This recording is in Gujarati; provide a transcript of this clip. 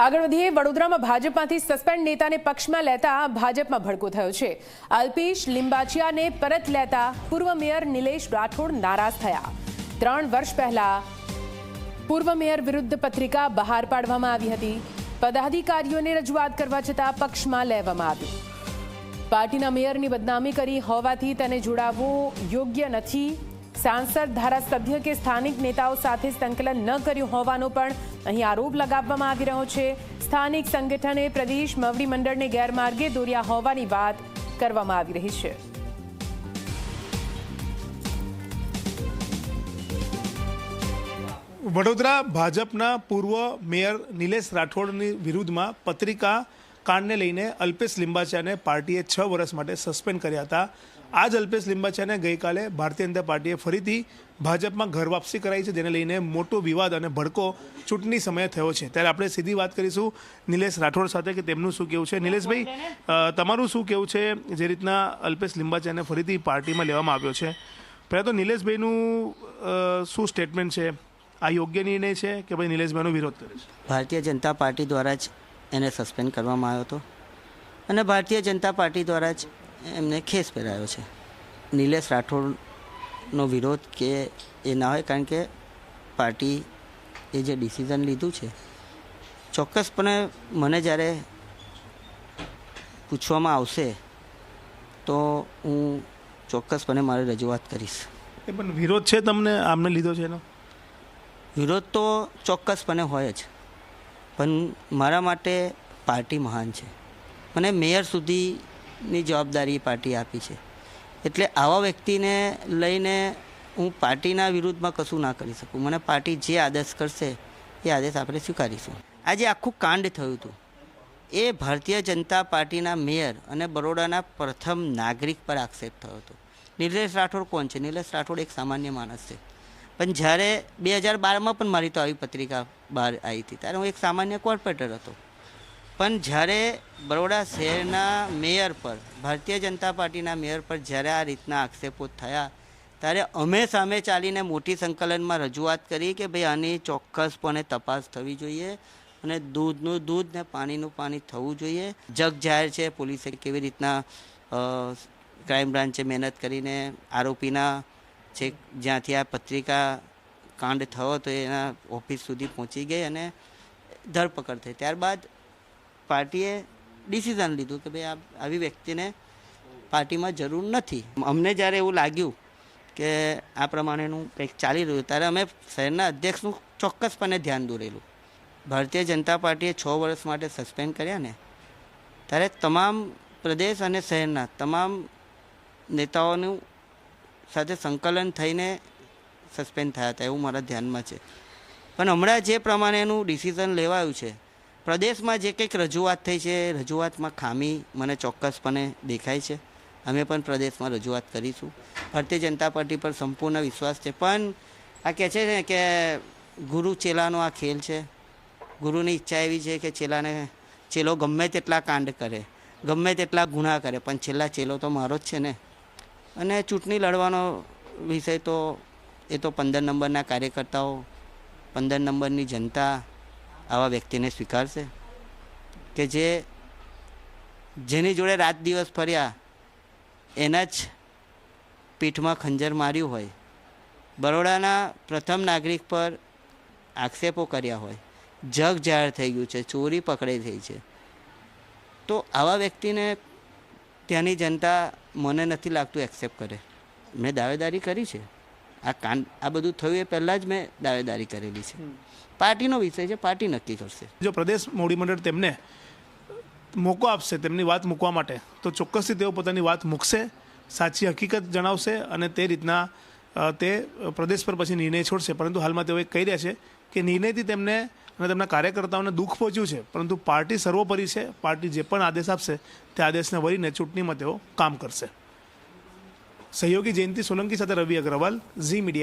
આગળ વધીએ વડોદરામાં ભાજપમાંથી સસ્પેન્ડ નેતાને પક્ષમાં લેતા ભાજપમાં ભડકો થયો છે। અલ્પેશ લિંબાચિયાને પરત લેતા પૂર્વ મેયર નિલેશ રાઠોડ નારાજ થયા। 3 વર્ષ પહેલા પૂર્વ મેયર વિરુદ્ધ પત્રિકા બહાર પાડવામાં આવી હતી। પદાધિકારીઓને રજૂઆત કરવા છતાં પક્ષમાં લેવામાં આવ્યો। પાર્ટીના મેયરની બદનામી કરી હોવાથી તેને જોડાવવું યોગ્ય નથી। सांसद धारासभ्य के स्थानिक नेताओं साथे संकलन न कर्યું હોવાનો પણ અહીં આરોપ લગાવવામાં આવી રહ્યો છે। સ્થાનિક સંગઠને પ્રદેશ મવડી મંડળને ગેરમાર્ગે દોર્યા હોવાની વાત કરવામાં આવી રહી છે। વડોદરા ભાજપના પૂર્વ મેયર નિલેશ રાઠોડની વિરુદ્ધમાં પત્રિકા કાંડને લઈને અલ્પેશ લિંબાચિયાને પાર્ટીએ 6 વર્ષ માટે સસ્પેન્ડ કર્યા હતા। આ જ અલ્પેશ લિંબાચિયાને ગઈકાલે ભારતીય જનતા પાર્ટીએ ફરીથી ભાજપમાં ઘર વાપસી કરાઈ છે, જેને લઈને મોટો વિવાદ અને ભડકો ચૂંટણી સમયે થયો છે। ત્યારે આપણે સીધી વાત કરીશું નિલેશ રાઠોડ સાથે કે તેમનું શું કહેવું છે। નિલેશભાઈ, તમારું શું કહેવું છે જે રીતના અલ્પેશ લિંબાચિયાને ફરીથી પાર્ટીમાં લેવામાં આવ્યો છે? પહેલાં તો નિલેશભાઈનું શું સ્ટેટમેન્ટ છે? આ યોગ્ય નિર્ણય છે કે ભાઈ નિલેશભાઈનો વિરોધ કરે છે? ભારતીય જનતા પાર્ટી દ્વારા જ એને સસ્પેન્ડ કરવામાં આવ્યો હતો અને ભારતીય જનતા પાર્ટી દ્વારા જ એમને ખેસ પહેરાયો છે। નિલેશ રાઠોડનો વિરોધ કે એ ના હોય, કારણ કે પાર્ટી એ જે ડિસિઝન લીધું છે, ચોક્કસપણે મને જ્યારે પૂછવામાં આવશે તો હું ચોક્કસપણે મારી રજૂઆત કરીશ। એ પણ વિરોધ છે તમને આમને લીધો છે એનો? વિરોધ તો ચોક્કસપણે હોય જ, પણ મારા માટે પાર્ટી મહાન છે। મને મેયર સુધીની જવાબદારી પાર્ટી આપી છે, એટલે આવા વ્યક્તિને લઈને હું પાર્ટીના વિરુદ્ધમાં કશું ના કરી શકું। મને પાર્ટી જે આદેશ કરશે એ આદેશ આપણે સ્વીકારીશું। આજે આખું કાંડ થયું હતું એ ભારતીય જનતા પાર્ટીના મેયર અને બરોડાના પ્રથમ નાગરિક પર આક્ષેપ થયો હતો। નિલેશ રાઠોડ કોણ છે? નિલેશ રાઠોડ એક સામાન્ય માણસ છે, પણ જ્યારે 2012માં પણ મારી તો આવી પત્રિકા બહાર આવી હતી ત્યારે હું એક સામાન્ય કોર્પોરેટર હતો, પણ જ્યારે બરોડા શહેરના મેયર પર, ભારતીય જનતા પાર્ટીના મેયર પર જ્યારે આ રીતના આક્ષેપો થયા ત્યારે અમે સામે ચાલીને મોટી સંકલનમાં રજૂઆત કરી કે ભાઈ આની ચોક્કસપણે તપાસ થવી જોઈએ અને દૂધનું દૂધ ને પાણીનું પાણી થવું જોઈએ। જગ જાહેર છે પોલીસે કેવી રીતના ક્રાઇમ બ્રાન્ચે મહેનત કરીને આરોપીના છે જ્યાંથી આ પત્રિકા કાંડ થયો તો એના ઓફિસ સુધી પહોંચી ગઈ અને ધરપકડ થઈ। ત્યારબાદ પાર્ટીએ ડિસિઝન લીધું કે ભાઈ આવી વ્યક્તિને પાર્ટીમાં જરૂર નથી। અમને જ્યારે એવું લાગ્યું કે આ પ્રમાણેનું કંઈક ચાલી રહ્યું ત્યારે અમે શહેરના અધ્યક્ષનું ચોક્કસપણે ધ્યાન દોરેલું। ભારતીય જનતા પાર્ટીએ 6 વર્ષ માટે સસ્પેન્ડ કર્યા ને ત્યારે તમામ પ્રદેશ અને શહેરના તમામ નેતાઓનું સાથે સંકલન થઈને સસ્પેન્ડ થયા હતા એવું મારા ધ્યાનમાં છે। પણ હમણાં જે પ્રમાણેનું ડિસિઝન લેવાયું છે, પ્રદેશમાં જે કંઈક રજૂઆત થઈ છે રજૂઆતમાં ખામી મને ચોક્કસપણે દેખાય છે। અમે પણ પ્રદેશમાં રજૂઆત કરીશું। ભારતીય જનતા પાર્ટી પર સંપૂર્ણ વિશ્વાસ છે, પણ આ કહે છે ને કે ગુરુ ચેલાનો આ ખેલ છે। ગુરુની ઈચ્છા એવી છે કે ચેલો ગમે તેટલા કાંડ કરે, ગમે તેટલા ગુના કરે, પણ છેલ્લા ચેલો તો મારો જ છે ને। અને ચૂંટણી લડવાનો વિષય તો એ તો 15 નંબરના કાર્યકર્તાઓ, 15 નંબરની જનતા આવા વ્યક્તિને સ્વીકારશે કે જેની જોડે રાત દિવસ ફર્યા, એના જ પીઠમાં ખંજર માર્યું હોય, બરોડાના પ્રથમ નાગરિક પર આક્ષેપો કર્યા હોય, જગ જાહેર થઈ ગયું છે, ચોરી પકડાઈ થઈ છે, તો આવા વ્યક્તિને ત્યાંની જનતા મને નથી લાગતું એક્સેપ્ટ કરે। મેં દાવેદારી કરી છે, આ બધું થયું એ પહેલાં જ મેં દાવેદારી કરેલી છે। પાર્ટીનો વિષય છે, પાર્ટી નક્કી કરશે। જો પ્રદેશ મોવડી મંડળ તેમને મોકો આપશે તેમની વાત મૂકવા માટે તો ચોક્કસથી તેઓ પોતાની વાત મૂકશે, સાચી હકીકત જણાવશે અને તે રીતના તે પ્રદેશ પર પછી નિર્ણય છોડશે। પરંતુ હાલમાં તેઓ કહી રહ્યા છે કે નિર્ણયથી તેમને અને તેમના કાર્યકર્તાઓને દુઃખ પહોંચ્યું છે, પરંતુ પાર્ટી સર્વોપરી છે। પાર્ટી જે પણ આદેશ આપશે તે આદેશને વળીને ચૂંટણીમાં તેઓ કામ કરશે। સહયોગી જયંતિ સોલંકી સાથે રવિ અગ્રવાલ, ઝી મીડિયા।